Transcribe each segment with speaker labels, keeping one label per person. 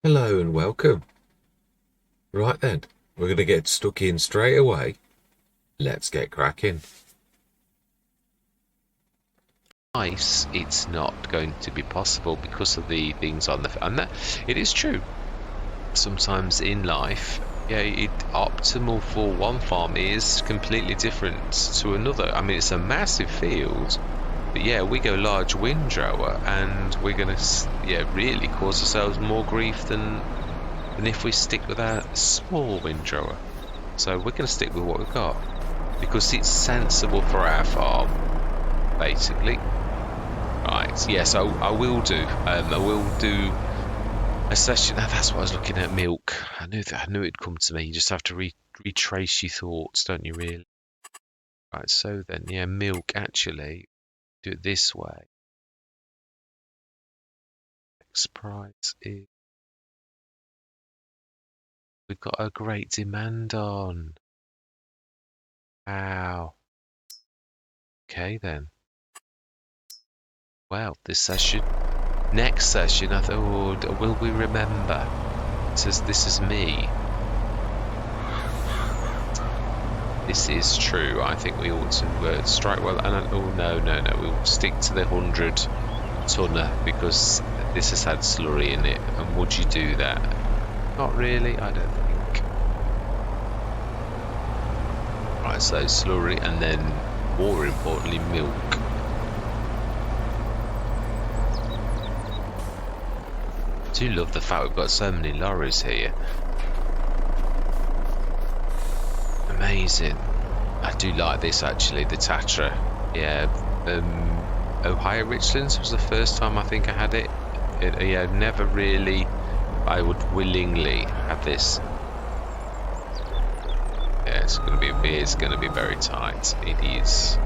Speaker 1: Hello and welcome. Right then, we're going to get stuck in straight away. Let's get cracking.
Speaker 2: Ice, it's not going to be possible because of the things on the and that it is true. Sometimes in life, optimal for one farm is completely different to another. I mean, it's a massive field, but yeah, we go large windrower, and we're gonna really cause ourselves more grief than if we stick with our small windrower. So we're gonna stick with what we've got because it's sensible for our farm, basically. Right, yes, I will do. I will do a session. That's what I was looking at. Milk. I knew it'd come to me. You just have to retrace your thoughts, don't you? Really? Right. So then, yeah, milk. Actually, do it this way. Next price is. We've got a great demand on. Wow. Okay then. Well, this session. Next session, I thought, will we remember? This is me. This is true. I think we ought to strike well. And oh no, we'll stick to the 100-tonner because this has had slurry in it. And would you do that? Not really. I don't think. Right, so slurry, and then more importantly, milk. I do love the fact we've got so many lorries here. Amazing. I do like this actually, the Tatra. Yeah, Ohio Richlands was the first time I think I had it. Yeah, never really. I would willingly have this. Yeah, it's gonna be very tight. It is.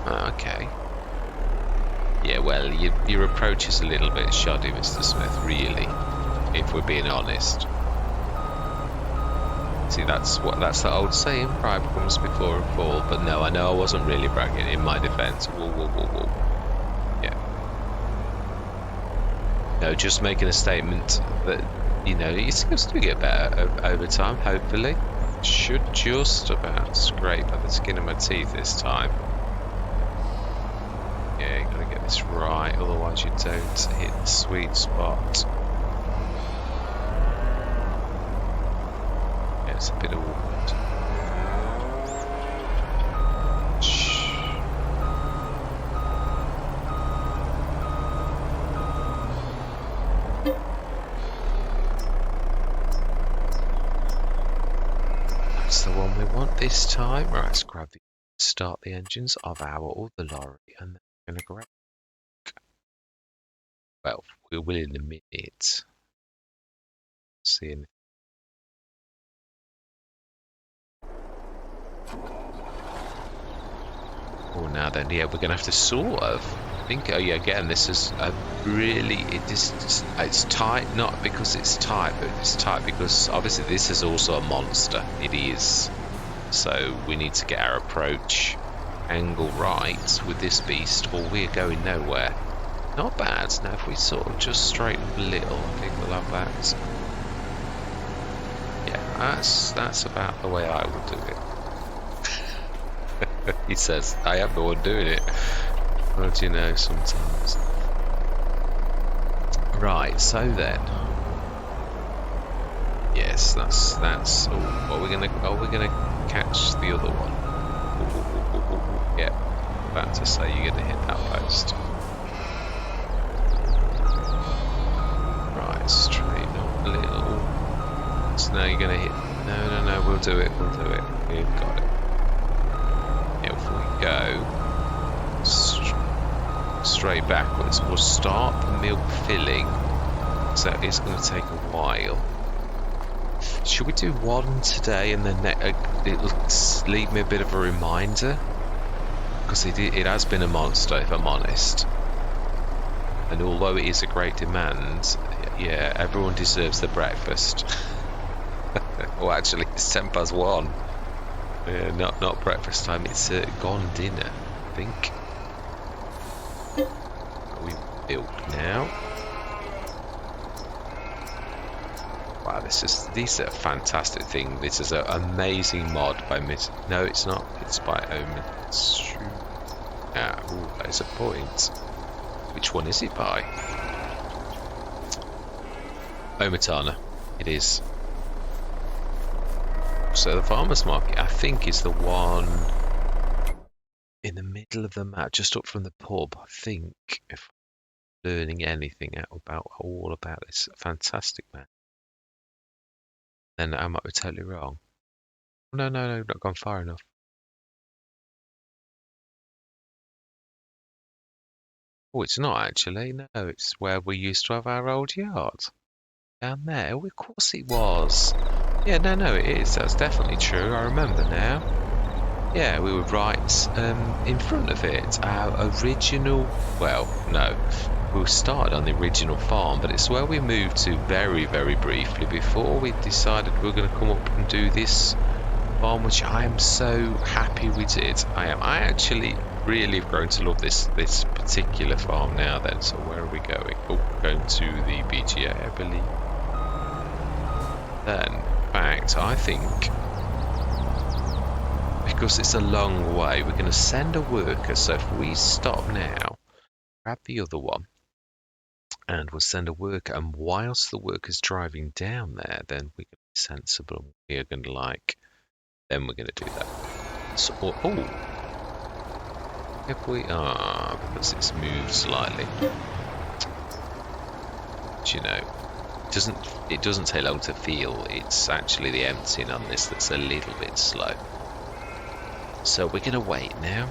Speaker 2: Okay. Yeah, well, your approach is a little bit shoddy, Mr. Smith. Really, if we're being honest. See, that's the old saying, pride comes before a fall. But no, I know I wasn't really bragging in my defense. Whoa. Yeah. No, just making a statement that, it's going to get better over time, hopefully. Should just about scrape at the skin of my teeth this time. Yeah, you got to get this right, otherwise you don't hit the sweet spot. It's a bit of wood. That's the one we want this time. Right, let's start the engines of our other lorry, and then we're gonna grab. Well, we will in a minute. See anything. Oh, now then, yeah, we're gonna have to sort of think. Oh, yeah, again, this is it's tight, not because it's tight, but it's tight because obviously this is also a monster. It is. So we need to get our approach angle right with this beast, or we're going nowhere. Not bad. Now, if we sort of just straighten a little, I think we'll have that. Yeah, that's about the way I would do it. He says, I am the one doing it. But you know, sometimes. Right, so then. Yes, that's we're gonna catch the other one. Yeah, about to say you're gonna hit that post. Right, straighten up a little. So now you're gonna hit. No, we'll do it. We've got it. If we go straight backwards, we'll start the milk filling, so it's going to take a while. Should we do one today and then it'll leave me a bit of a reminder? Because it has been a monster, if I'm honest. And although it is a great demand, yeah, everyone deserves their breakfast. Well, actually, it's 1:10. Yeah, not breakfast time. It's gone dinner, I think. milk now. Wow, these are a fantastic thing. This is an amazing mod by Miss. No, it's not. It's by Omitsu. Ooh, that is a point. Which one is it by? Omitana. It is. So the farmer's market, I think, is the one in the middle of the map, just up from the pub. I think, if I'm learning anything all about this fantastic man, then I might be totally wrong. No, not gone far enough. Oh, it's not actually. No, it's where we used to have our old yard. Down there. Oh, of course it was. Yeah, no, it is. That's definitely true. I remember now. Yeah, we were right in front of it. Our original... Well, no. We started on the original farm, but it's where we moved to very, very briefly before we decided we were going to come up and do this farm, which I am so happy we did. I am. I actually really have grown to love this particular farm now then. So where are we going? Oh, we're going to the BGA, I believe. Then, in fact, I think, because it's a long way, we're going to send a worker. So if we stop now, grab the other one, and we'll send a worker, and whilst the worker's driving down there, then we're going to be sensible. We're going to then we're going to do that. So, if we are, because it's moved slightly. But, you know, it doesn't take long to feel. It's actually the emptying on this that's a little bit slow. So we're going to wait now.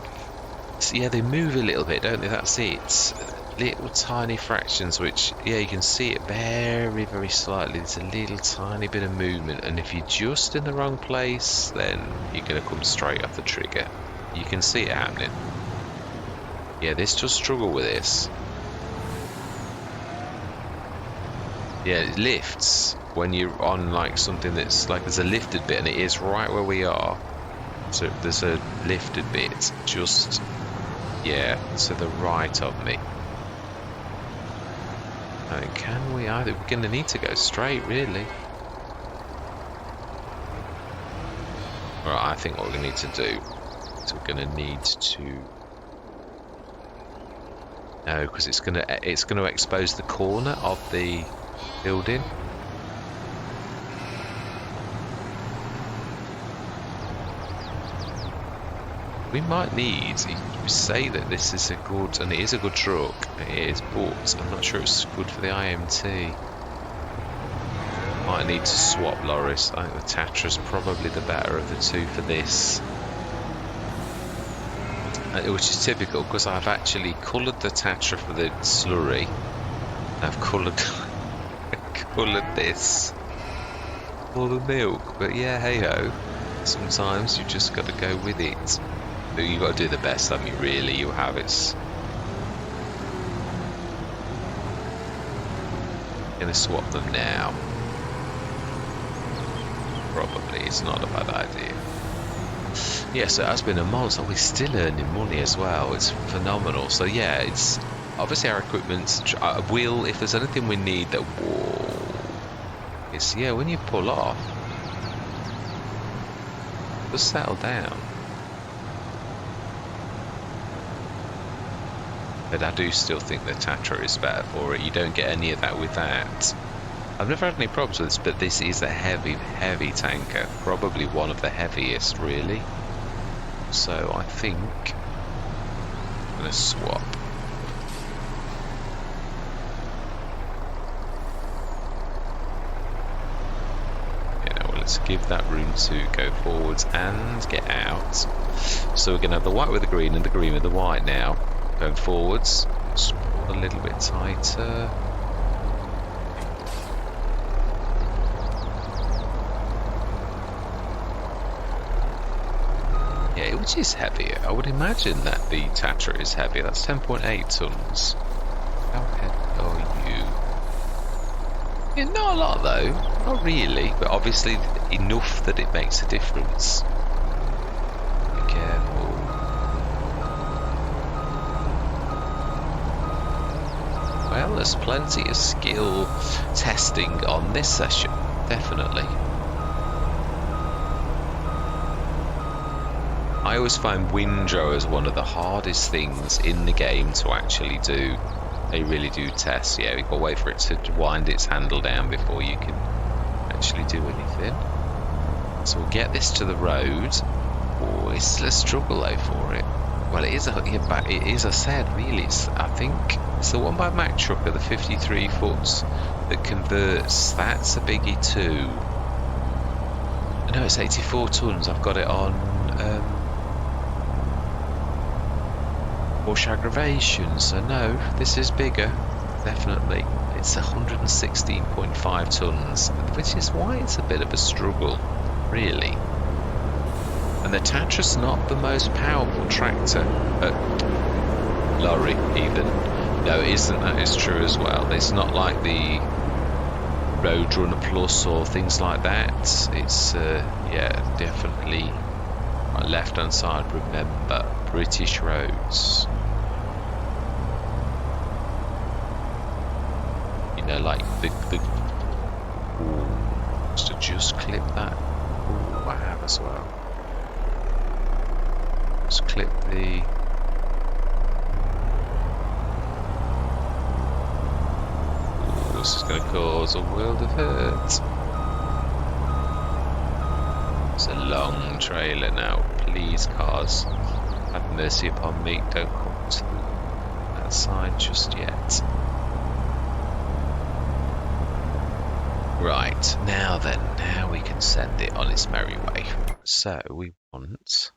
Speaker 2: So, yeah, they move a little bit, don't they? That's it. Little tiny fractions, which, yeah, you can see it very, very slightly. There's a little tiny bit of movement, and if you're just in the wrong place, then you're going to come straight off the trigger. You can see it happening. Yeah, this does struggle with this. Yeah, it lifts when you're on like something that's like there's a lifted bit, and it is right where we are. So there's a lifted bit just, yeah, to the right of me. And can we either? We're going to need to go straight, really. Alright, I think what we're going to need to do is we're going to need to. No, because it's going to expose the corner of the building. We might need, you say that this is a good, and it is a good truck, it is, but I'm not sure it's good for the IMT. Might need to swap Loris. I think the Tatra's probably the better of the two for this. Which is typical, because I've actually coloured the Tatra for the slurry. I've coloured this for the milk, but yeah, hey ho. Sometimes you just got to go with it. But you got to do the best. I mean, really, you have it. Gonna swap them now. Probably, it's not a bad idea. Yeah, so it has been a month, so we're still earning money as well. It's phenomenal. So yeah, it's obviously our equipment will, if there's anything we need that it's, yeah, when you pull off, just settle down. But I do still think the Tatra is better for it. You don't get any of that with that. I've never had any problems with this, but this is a heavy, heavy tanker. Probably one of the heaviest, really. So I think I'm going to swap. Yeah, well, let's give that room to go forwards and get out. So we're going to have the white with the green and the green with the white now. Going forwards, just pull a little bit tighter. Yeah, which is heavier. I would imagine that the Tatra is heavier. That's 10.8 tons. How heavy are you? Yeah, not a lot though. Not really, but obviously enough that it makes a difference. Be careful. well. There's plenty of skill testing on this session, definitely. I always find windrow one of the hardest things in the game to actually do. They really do test. Yeah, you've got to wait for it to wind its handle down before you can actually do anything. So we'll get this to the road. Oh, it's still a struggle though for it. Well, it is. It is. I said, really. I think it's the one by Mack Trucker, the 53 foot that converts. That's a biggie too. No, it's 84 tons. I've got it on. Bush aggravation, so no, this is bigger, definitely. It's 116.5 tons, which is why it's a bit of a struggle, really. And the Tatra's not the most powerful tractor, lorry even. No, it isn't. That is true as well. It's not like the Roadrunner Plus or things like that. It's yeah, definitely. Right, left hand side, remember, British roads. You know, like the ooh, to just clip that. Ooh, I have as well. Just clip the. Ooh, this is going to cause a world of hurt. It's a long trailer now. Please, cars, have mercy upon me. Don't come to that side just yet. Right, now then, now we can send it on its merry way. So we want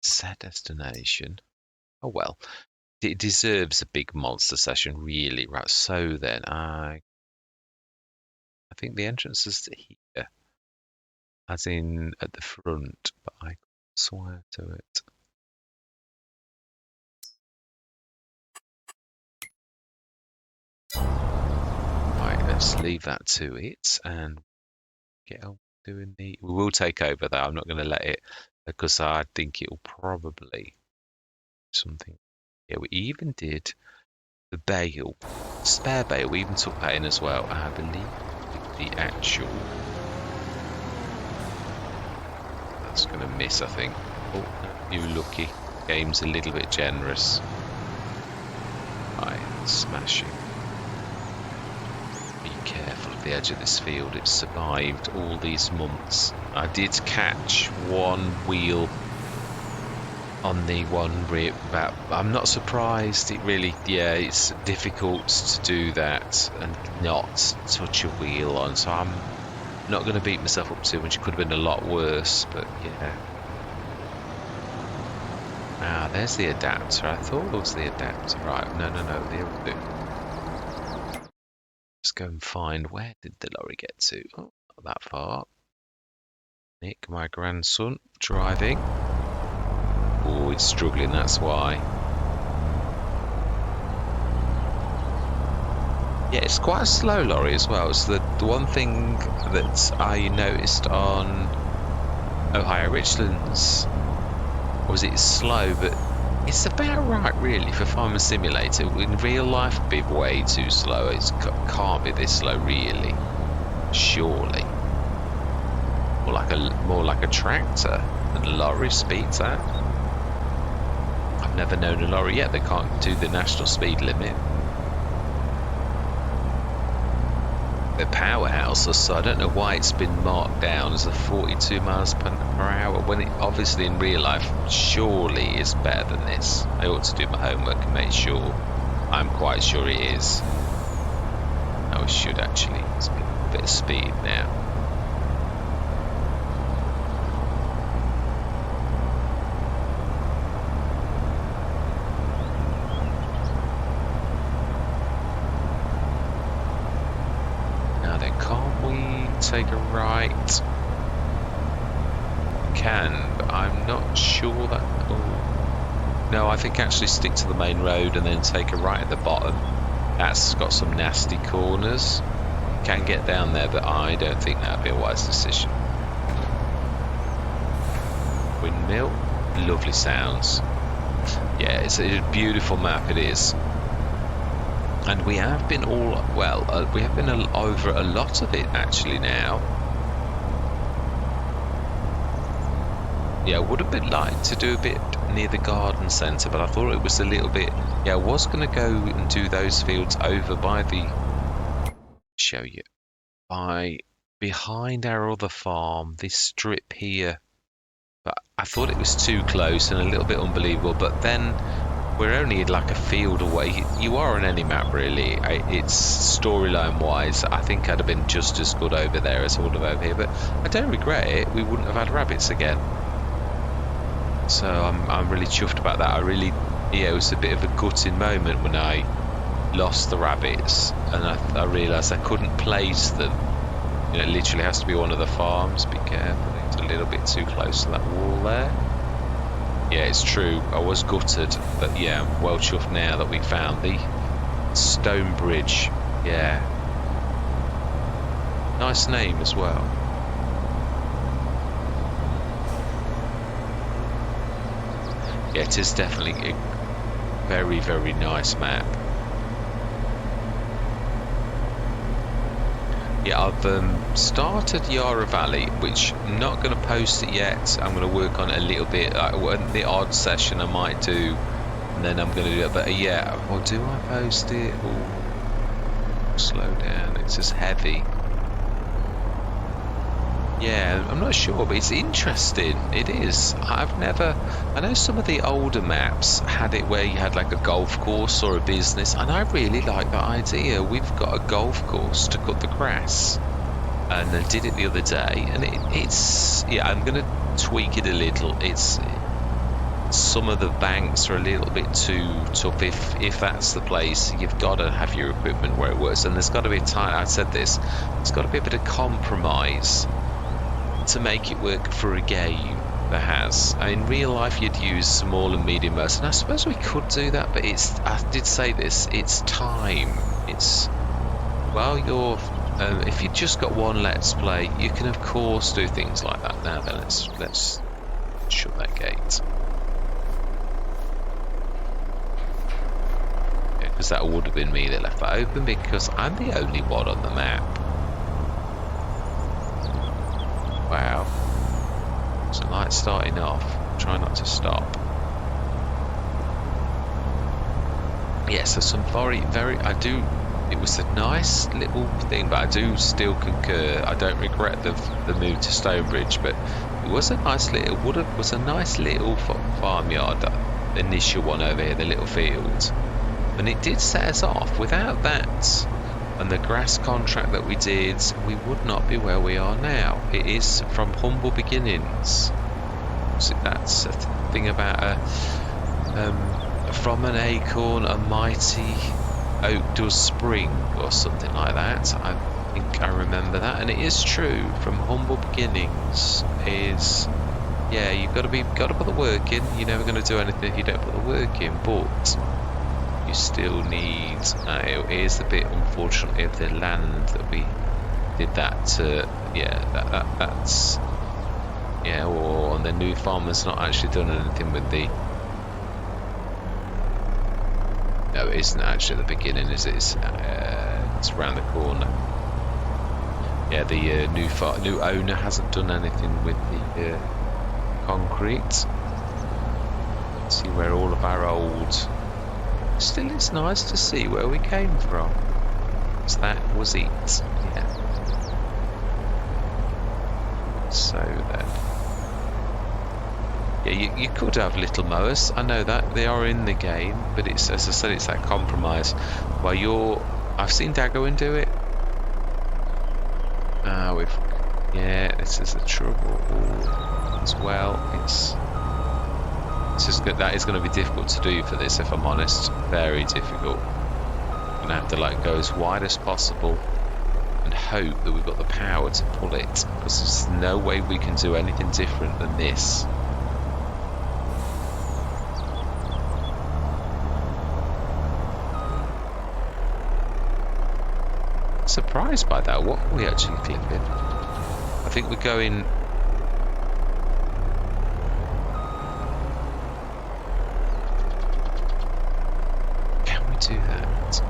Speaker 2: set destination. Oh well, it deserves a big monster session, really. Right, so then I think the entrance is here. As in at the front, but I swear to it. Right, let's leave that to it and get on doing the. We will take over though. I'm not going to let it because I think it will probably something. Yeah, we even did the bale, spare bale. We even took that in as well. I believe the actual. That's going to miss, I think. Oh, no, you lucky. Game's a little bit generous. Right, smashing. Be careful of the edge of this field. It's survived all these months. I did catch one wheel on the one rear, but I'm not surprised. It really, yeah, it's difficult to do that and not touch a wheel on. So I'm not going to beat myself up too much. It could have been a lot worse, but yeah. Ah, there's the adapter. I thought it was the adapter. Right, no, the other bit. Let's go and find, where did the lorry get to? Oh, not that far. Nick, my grandson, driving. Oh, it's struggling, that's why. Yeah, it's quite a slow lorry as well. It's the one thing that I noticed on Ohio Richlands was it's slow, but it's about right really for Farming Simulator. In real life, it'd be way too slow. It can't be this slow really, surely. More like a tractor than a lorry speeds that. I've never known a lorry yet that can't do the national speed limit. The powerhouse, so I don't know why it's been marked down as a 42 miles per hour when it obviously in real life surely is better than this. I ought to do my homework and make sure. I'm quite sure it is. I should actually. It's a bit of speed now. Take a right. Can, but I'm not sure that. Oh. No, I think actually stick to the main road and then take a right at the bottom. That's got some nasty corners. Can get down there, but I don't think that'd be a wise decision. Windmill, lovely sounds. Yeah, it's a beautiful map, it is. And we have been we have been over a lot of it actually now. Yeah, I would have been like to do a bit near the garden centre, but I thought it was a little bit. Yeah, I was going to go and do those fields over by the. Show you by behind our other farm, this strip here. But I thought it was too close and a little bit unbelievable. But then we're only like a field away. You are on any map, really. It's storyline wise, I think I'd have been just as good over there as I would have over here. But I don't regret it. We wouldn't have had rabbits again. So I'm really chuffed about that. It was a bit of a gutting moment when I lost the rabbits, and I realised I couldn't place them. It literally has to be one of the farms. Be careful, it's a little bit too close to that wall there. Yeah, it's true, I was gutted, but yeah, I'm well chuffed now that we found the stone bridge. Yeah, nice name as well. Yeah, it is definitely a very, very nice map. Yeah, I've started Yarra Valley, which I'm not going to post it yet. I'm going to work on it a little bit. The odd session I might do, and then I'm going to do it. But yeah, well, do I post it? Ooh, slow down, it's just heavy. Yeah, I'm not sure, but it's interesting. It is. I know some of the older maps had it where you had like a golf course or a business, and I really like that idea. We've got a golf course to cut the grass, and I did it the other day, and it's yeah, I'm going to tweak it a little. Some of the banks are a little bit too tough. If that's the place, you've got to have your equipment where it works, and there's got to be a time. I said this. There's got to be a bit of compromise to make it work for a game that has. In real life, you'd use small and medium modes, and I suppose we could do that. But I did say this. It's time. It's you're. If you just got one let's play, you can of course do things like that. Now then, let's shut that gate. Because that would have been me that left that open, because I'm the only one on the map. Wow. So light starting off. Try not to stop. Yeah, so some it was a nice little thing, but I do still concur. I don't regret the move to Stonebridge, but it was a nice little farmyard, the initial one over here, the little field. And it did set us off. Without that and the grass contract that we did, we would not be where we are now. It is from humble beginnings. So that's a thing about from an acorn a mighty oak does spring, or something like that. I think I remember that, and it is true. From humble beginnings is, yeah, you've got to put the work in. You're never going to do anything if you don't put the work in, but you still need. It is a bit, unfortunately, of the land that we did that to. Yeah, that's. Yeah, or the new farmer's not actually done anything with the. No, it isn't actually at the beginning, is it? It's around the corner. Yeah, the new owner hasn't done anything with the concrete. Let's see where all of our old. Still, it's nice to see where we came from. So that was it. Yeah. So then. Yeah, you could have little mowers. I know that they are in the game, but it's, as I said, it's that compromise. I've seen Dagoin do it. This is the trouble as well. That is going to be difficult to do for this, if I'm honest. Very difficult. I'm gonna have to go as wide as possible and hope that we've got the power to pull it, because there's no way we can do anything different than this. Surprised by that. What are we actually clipping? I think we're going. do that?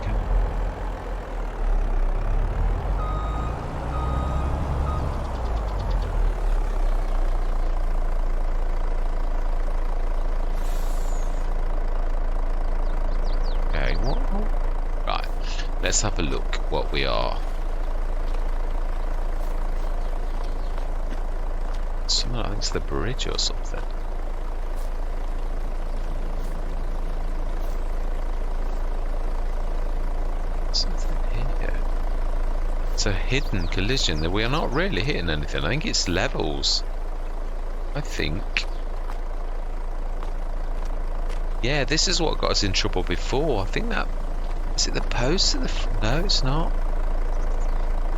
Speaker 2: Okay, what? Right, let's have a look what we are. I think it's the bridge or something. Something here. It's a hidden collision. We are not really hitting anything. I think it's levels. I think. Yeah, this is what got us in trouble before. I think that... Is it the post of the... No, it's not.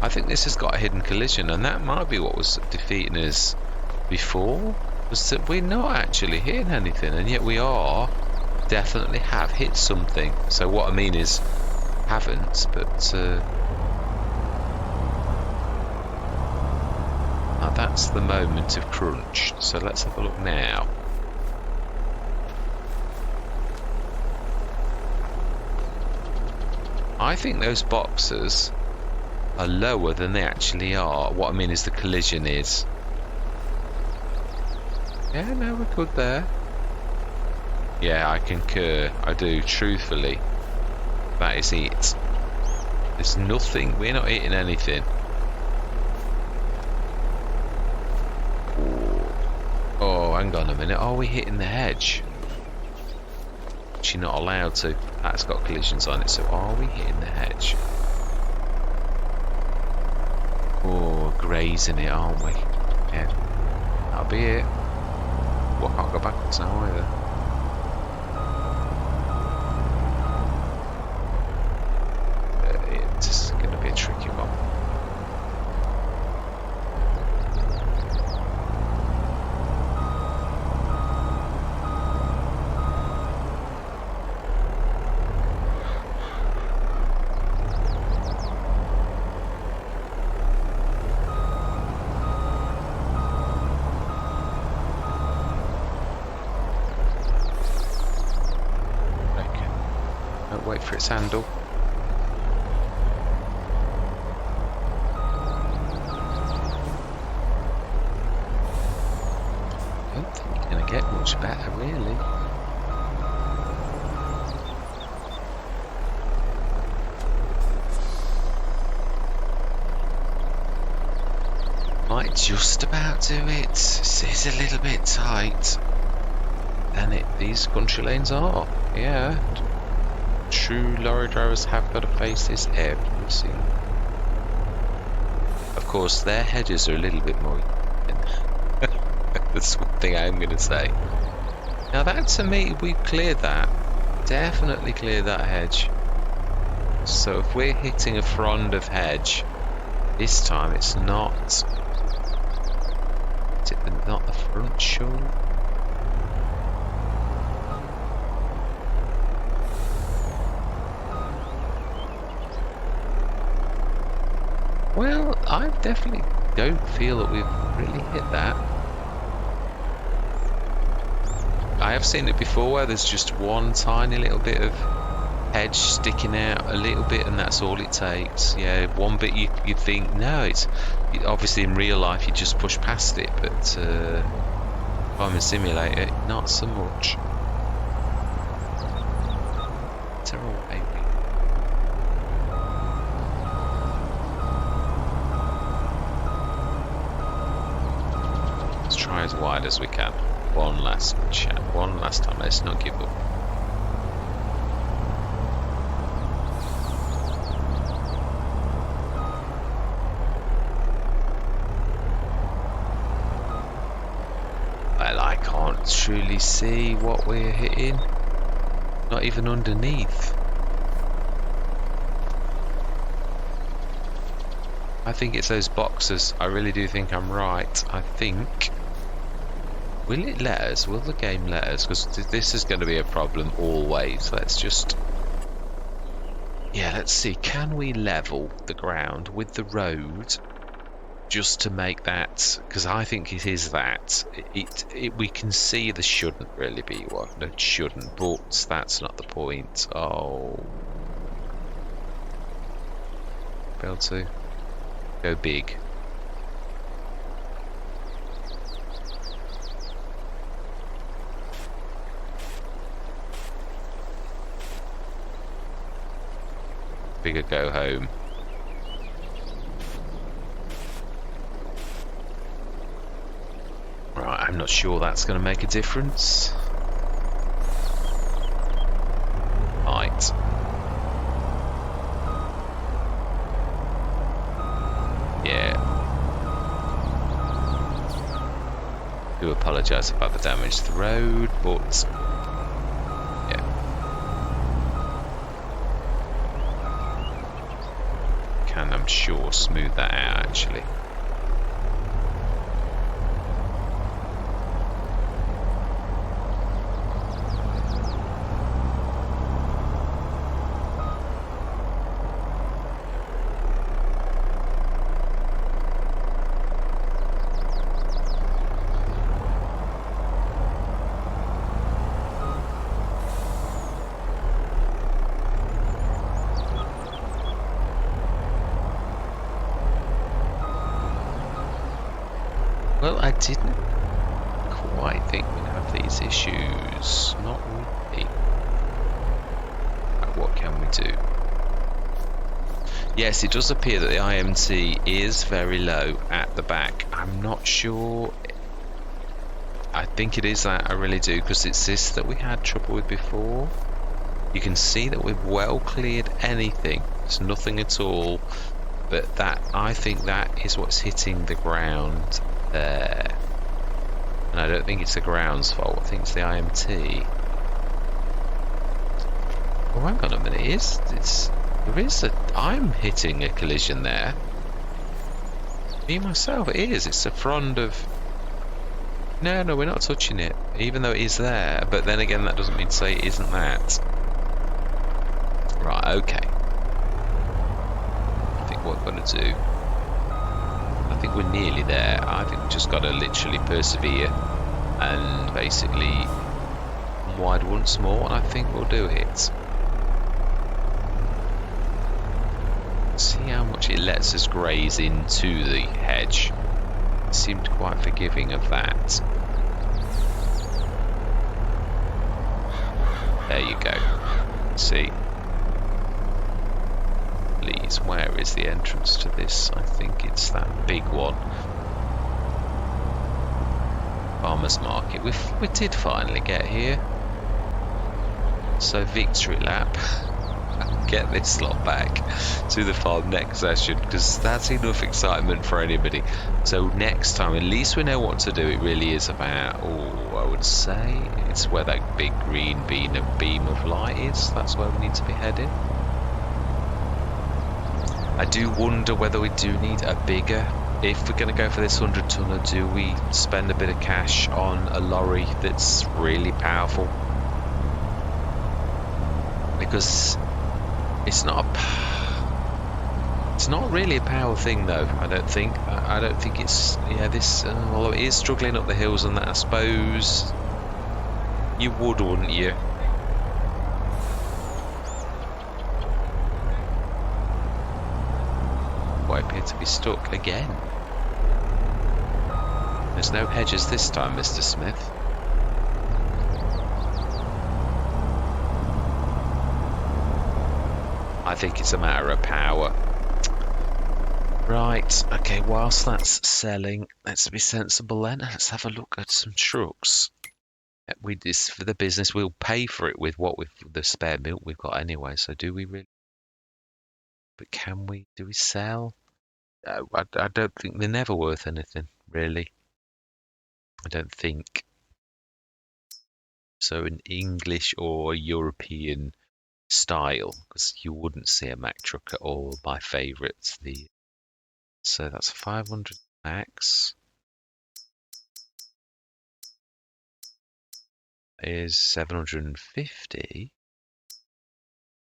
Speaker 2: I think this has got a hidden collision, and that might be what was defeating us before, was that we're not actually hitting anything, and yet we are definitely have hit something. So what I mean is haven't, but now that's the moment of crunch. So let's have a look now. I think those boxes are lower than they actually are. What I mean is the collision is. Yeah, no, we're good there. Yeah, I concur. I do, truthfully. That is it. There's nothing. We're not hitting anything. Ooh. Oh, hang on a minute. Are we hitting the hedge? Which you're not allowed to. That's got collisions on it. So are we hitting the hedge? Oh, grazing it, aren't we? Yeah. That'll be it. Well, I can't go backwards now either. It's going to be a tricky one. Wait for its handle. I don't think you're going to get much better, really. Might just about do it. This is a little bit tight. And these country lanes are, yeah. True lorry drivers have got to face this every single. Of course, their hedges are a little bit more. That's one thing I'm going to say. Now that to me, we've cleared that. Definitely cleared that hedge. So if we're hitting a frond of hedge, this time it's not. Is it not the front shoulder? Well, I definitely don't feel that we've really hit that. I have seen it before where there's just one tiny little bit of hedge sticking out a little bit, and that's all it takes. Yeah, one bit you'd think, no, it's obviously in real life you just push past it, but if I'm a simulator, not so much. Terrible baby. Try as wide as we can. One last chat. One last time. Let's not give up. Well, I can't truly see what we're hitting. Not even underneath. I think it's those boxes. I really do think I'm right. I think. Will it let us? Will the game let us? Because this is going to be a problem always. Let's just... Yeah, let's see. Can we level the ground with the road just to make that... Because I think it is that. We can see there shouldn't really be one. It shouldn't, but that's not the point. Oh, be able to go big. Bigger go home. Right, I'm not sure that's going to make a difference. Right. Yeah. Do apologise about the damage to the road, but yeah. Can, I'm sure, smooth that out actually. Well, I didn't quite think we'd have these issues. Not really. Right, what can we do? Yes, it does appear that the IMT is very low at the back. I'm not sure. I think it is that, I really do, because it's this that we had trouble with before. You can see that we've well cleared anything. There's nothing at all. But that, I think that is what's hitting the ground there. And I don't think it's the ground's fault. I think it's the IMT. Oh, hang on a minute. I'm hitting a collision there. Me myself, it is. It's the front of... No, we're not touching it. Even though it is there. But then again, that doesn't mean to say it isn't that. Right, okay. I think what we're going to do... I think we're nearly there. I think we've just got to literally persevere and basically come wide once more, and I think we'll do it. See how much it lets us graze into the hedge. It seemed quite forgiving of that. There you go. See? Please, where is the entrance to this? I think it's that big one. Farmer's Market. We did finally get here. So victory lap. Get this lot back to the farm next session, because that's enough excitement for anybody. So next time, at least we know what to do. It really is about, I would say it's where that big green beam of light is. That's where we need to be heading. I do wonder whether we do need a bigger, if we're going to go for this 100-tonner, do we spend a bit of cash on a lorry that's really powerful? Because it's not really a power thing though, I don't think. I don't think it's, yeah, this, although it is struggling up the hills and that, I suppose you would, wouldn't you? I appear to be stuck again. There's no hedges this time, Mr. Smith. I think it's a matter of power. Right, okay, whilst that's selling, let's be sensible then. Let's have a look at some trucks. This for the business, we'll pay for it with the spare milk we've got anyway, so do we really? But do we sell? I don't think they're never worth anything, really. I don't think. So an English or European style, because you wouldn't see a Mack truck at all. My favourites, so that's 500 max. Is 750.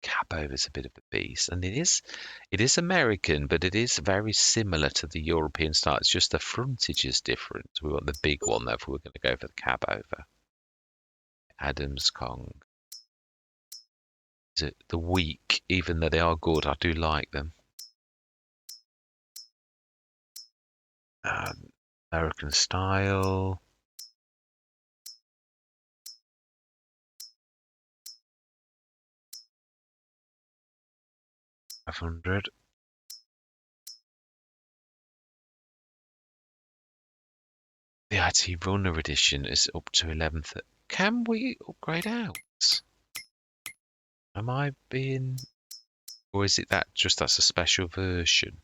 Speaker 2: Cab over's a bit of a beast, and it is American, but it is very similar to the European style. It's just the frontage is different. We want the big one though if we're going to go for the cab over. Adams Kong. Is it the weak? Even though they are good, I do like them. American style. $500. The IT Runner edition is up to 11th. Can we upgrade out? Am I being... Or is it that just that's a special version?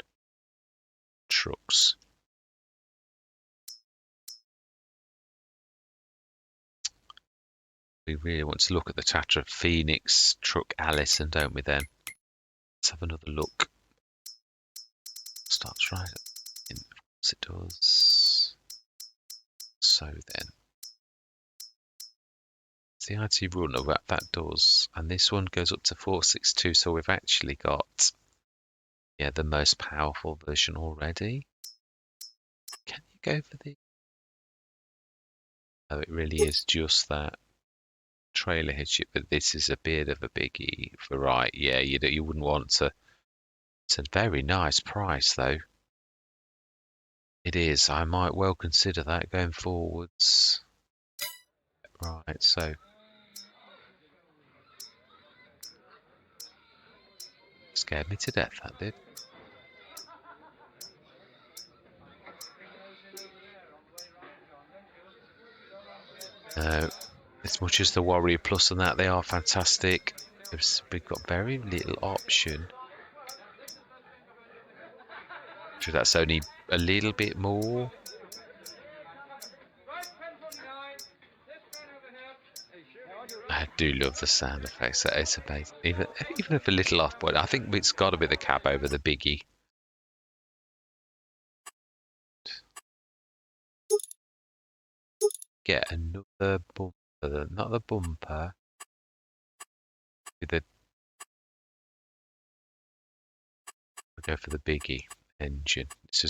Speaker 2: Trucks. We really want to look at the Tatra Phoenix truck Allison, don't we then? Let's have another look. Starts right in. Of course it does. So then. It's the IT Runner, that does. And this one goes up to 462, so we've actually got the most powerful version already. Can you go for the... Oh, it really is just that trailer headship, but this is a bit of a biggie for right. Yeah, you wouldn't want to. It's a very nice price though. It is. I might well consider that going forwards. Right, so scared me to death, that did. As much as the Warrior Plus and that, they are fantastic. We've got very little option. So that's only a little bit more. I do love the sound effects. That is amazing. Even if a little off, but I think it's got to be the cab over the biggie. Get another bumper, not the bumper. We'll go for the biggie engine.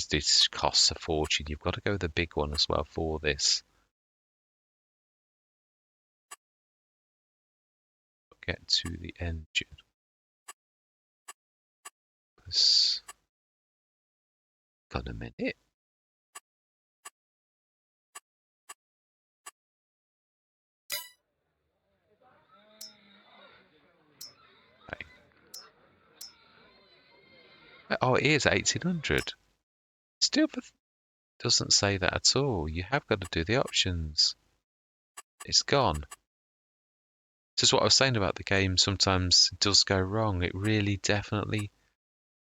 Speaker 2: This costs a fortune. You've got to go with the big one as well for this. Get to the engine. Got a minute. Oh, it is 1800. Still doesn't say that at all. You have got to do the options. It's gone. This is what I was saying about the game. Sometimes it does go wrong. It really definitely...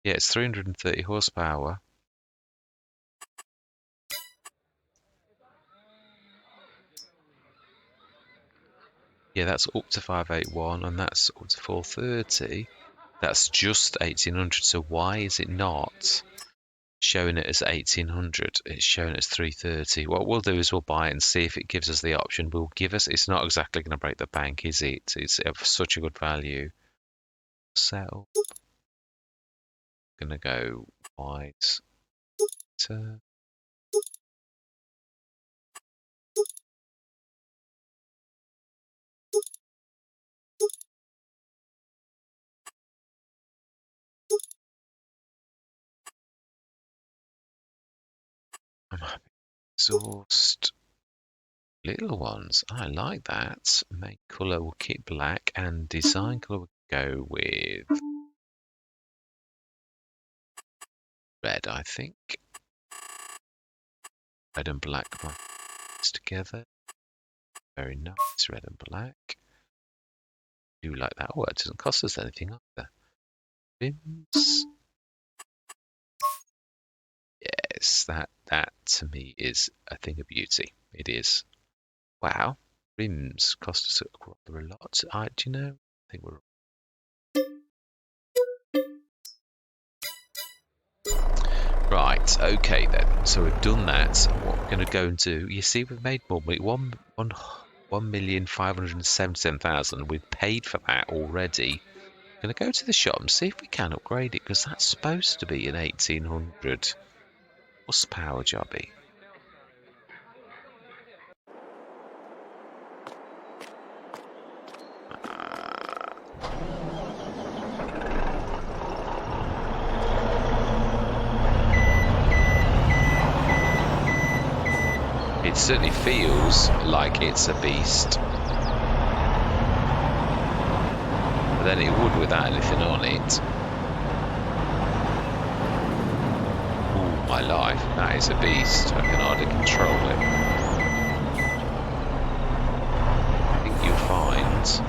Speaker 2: Yeah, it's 330 horsepower. Yeah, that's up to 581 and that's up to 430. That's just 1800. So why is it not showing it as 1800? It's showing it as 330. What we'll do is we'll buy it and see if it gives us the option. Will give us. It's not exactly going to break the bank, is it? It's of such a good value. Settle. Gonna go white. I'm happy. Exhaust. Little ones. I like that. Make colour will keep black and design colour will go with red, I think. Red and black mix together. Very nice. Red and black. Do like that. Oh, it doesn't cost us anything either. Rims. Yes, that to me is a thing of beauty. It is. Wow. Rims cost us rather a lot. Do you know? I think we're... Right, okay then. So we've done that. What we're going to go and do... You see, we've made more money. 1,577,000. We've paid for that already. Going to go to the shop and see if we can upgrade it, because that's supposed to be an 1800 horsepower jobby. it certainly feels like it's a beast. But then it would without anything on it. Ooh, my life, that is a beast. I can hardly control it. I think you'll find...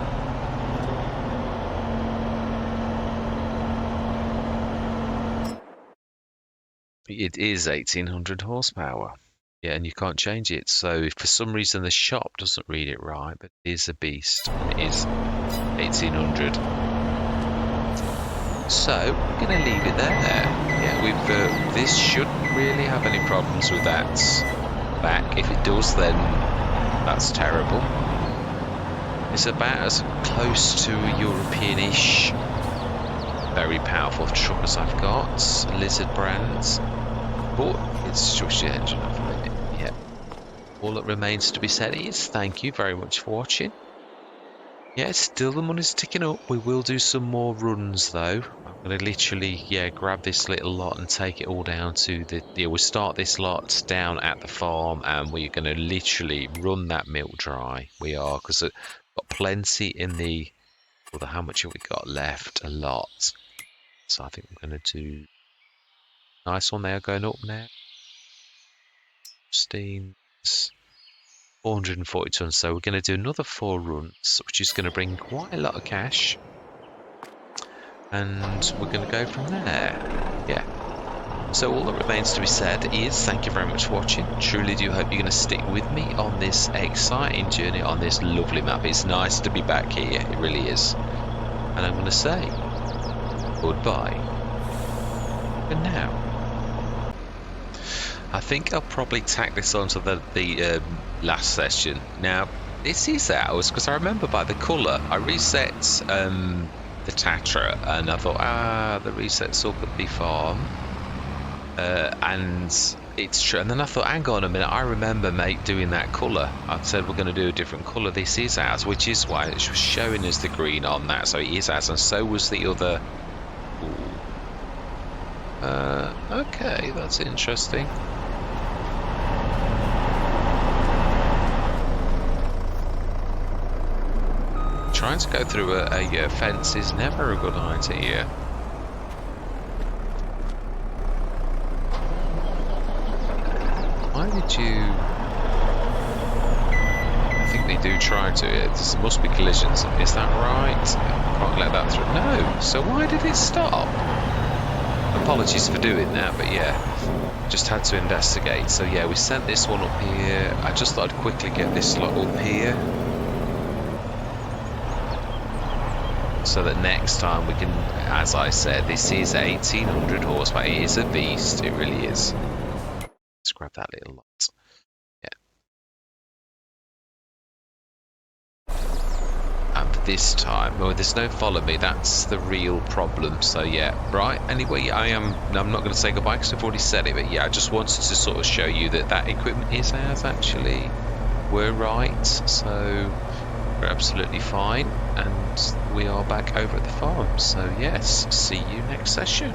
Speaker 2: it is 1800 horsepower. Yeah, and you can't change it. So if for some reason the shop doesn't read it right, but it is a beast. It is 1800. So we're going to leave it there. Yeah, we've this shouldn't really have any problems with that back. If it does, then that's terrible. It's about as close to a European-ish, very powerful truck as I've got. Lizard brands. But it's just the engine off a minute. Yeah. All that remains to be said is thank you very much for watching. Yeah, still the money's ticking up. We will do some more runs though. I'm going to literally, grab this little lot and take it all down to the... we'll start this lot down at the farm and we're going to literally run that milk dry. We are, because we've got plenty in the... Although how much have we got left? A lot. So I think we're going to do... Nice one there going up now. Steams. 440 tons. So we're going to do another 4 runs, which is going to bring quite a lot of cash. And we're going to go from there. Yeah. So all that remains to be said is thank you very much for watching. Truly do hope you're going to stick with me on this exciting journey on this lovely map. It's nice to be back here. It really is. And I'm going to say goodbye. And now. I think I'll probably tack this onto the last session. Now, this is ours because I remember by the colour, I reset the Tatra and I thought, the reset's up at the farm. And it's true. And then I thought, hang on a minute, I remember, mate, doing that colour. I said we're going to do a different colour. This is ours, which is why it's showing us the green on that. So it is ours, and so was the other. Ooh. Okay, that's interesting. Trying to go through a fence is never a good idea. Why did you... I think they do try to. There must be collisions. Is that right? Can't let that through. No. So why did it stop? Apologies for doing that, but yeah, just had to investigate. So yeah, we sent this one up here. I just thought I'd quickly get this lot up here, so that next time we can, as I said, this is 1800 horsepower. It is a beast. It really is. Let's grab that little lot. And this time, there's no follow me. That's the real problem. So yeah, right. Anyway, I'm not going to say goodbye because I've already said it. But yeah, I just wanted to sort of show you that that equipment is ours. Actually, we're right. So we're absolutely fine, and we are back over at the farm. So yes, see you next session.